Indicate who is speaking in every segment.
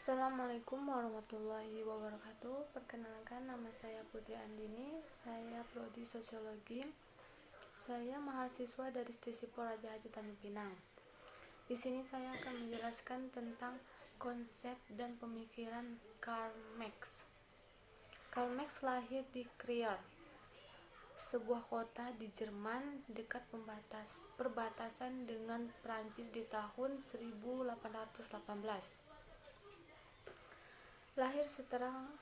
Speaker 1: Assalamualaikum warahmatullahi wabarakatuh. Perkenalkan, nama saya Putri Andini. Saya prodi Sosiologi. Saya mahasiswa dari Stisipol Raja Haji Tanjung Pinang. Di sini saya akan menjelaskan tentang konsep dan pemikiran Karl Marx. Karl Marx lahir di Trier, sebuah kota di Jerman dekat perbatasan dengan Prancis di tahun 1818. Lahir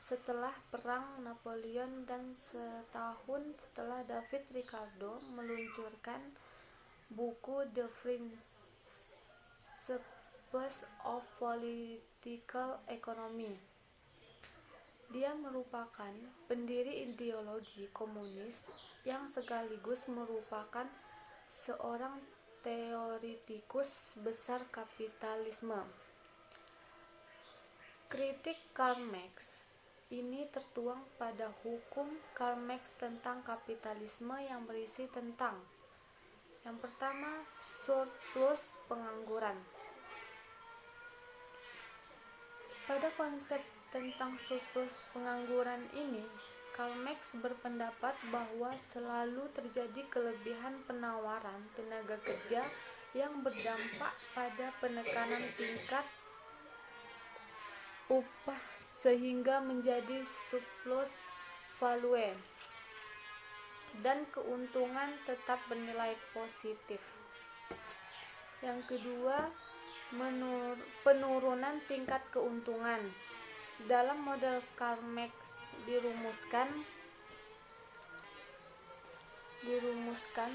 Speaker 1: setelah Perang Napoleon dan setahun setelah David Ricardo meluncurkan buku The Principles of Political Economy. Dia merupakan pendiri ideologi komunis yang sekaligus merupakan seorang teoretikus besar kapitalisme. Kritik Karl Marx ini tertuang pada hukum Karl Marx tentang kapitalisme yang berisi tentang: yang pertama, surplus pengangguran. Pada konsep tentang surplus pengangguran ini, Karl Marx berpendapat bahwa selalu terjadi kelebihan penawaran tenaga kerja yang berdampak pada penekanan tingkat upah sehingga menjadi surplus value dan keuntungan tetap bernilai positif. Yang kedua, penurunan tingkat keuntungan. Dalam model Karl Marx dirumuskan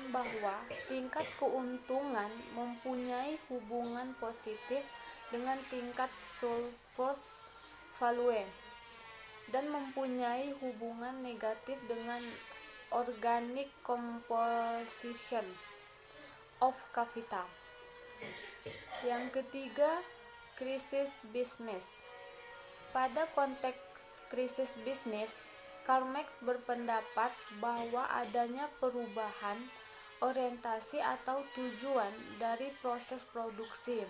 Speaker 1: bahwa tingkat keuntungan mempunyai hubungan positif dengan tingkat surplus value dan mempunyai hubungan negatif dengan organic composition of capital. Yang ketiga, krisis bisnis. Pada konteks krisis bisnis, Karl Marx berpendapat bahwa adanya perubahan orientasi atau tujuan dari proses produksi.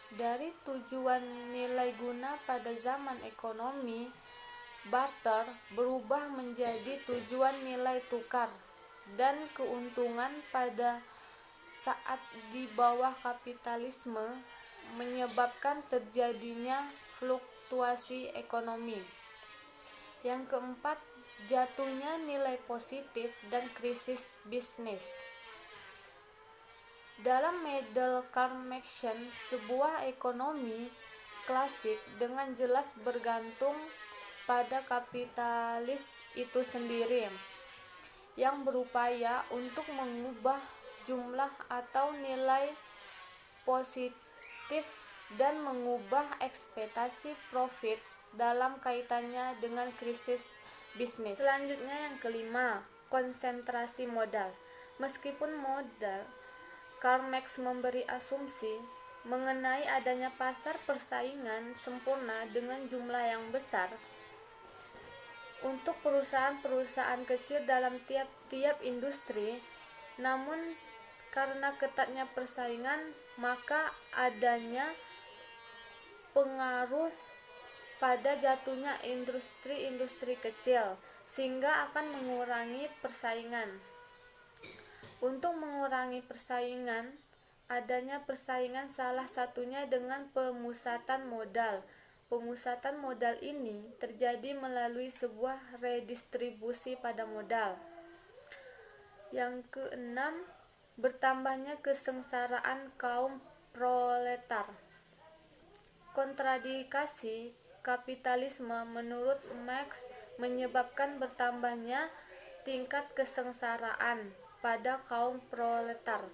Speaker 1: Dari tujuan nilai guna pada zaman ekonomi barter berubah menjadi tujuan nilai tukar dan keuntungan pada saat di bawah kapitalisme menyebabkan terjadinya fluktuasi ekonomi. Yang keempat, jatuhnya nilai positif dan krisis bisnis. Dalam model Karl Marxian, sebuah ekonomi klasik dengan jelas bergantung pada kapitalis itu sendiri yang berupaya untuk mengubah jumlah atau nilai positif dan mengubah ekspektasi profit dalam kaitannya dengan krisis bisnis. Selanjutnya yang kelima, konsentrasi modal. Meskipun modal Karl Marx memberi asumsi mengenai adanya pasar persaingan sempurna dengan jumlah yang besar untuk perusahaan-perusahaan kecil dalam tiap-tiap industri, namun karena ketatnya persaingan maka adanya pengaruh pada jatuhnya industri-industri kecil sehingga akan mengurangi persaingan. Untuk mengurangi persaingan, adanya persaingan salah satunya dengan pemusatan modal. Pemusatan modal ini terjadi melalui sebuah redistribusi pada modal. Yang keenam, bertambahnya kesengsaraan kaum proletar. Kontradikasi kapitalisme menurut Marx menyebabkan bertambahnya tingkat kesengsaraan pada kaum proletar,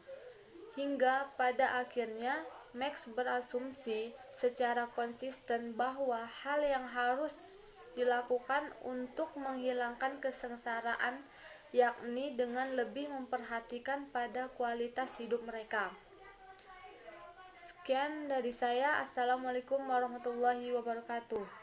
Speaker 1: hingga pada akhirnya Marx berasumsi secara konsisten bahwa hal yang harus dilakukan untuk menghilangkan kesengsaraan yakni dengan lebih memperhatikan pada kualitas hidup mereka. Sekian dari saya. Assalamualaikum warahmatullahi wabarakatuh.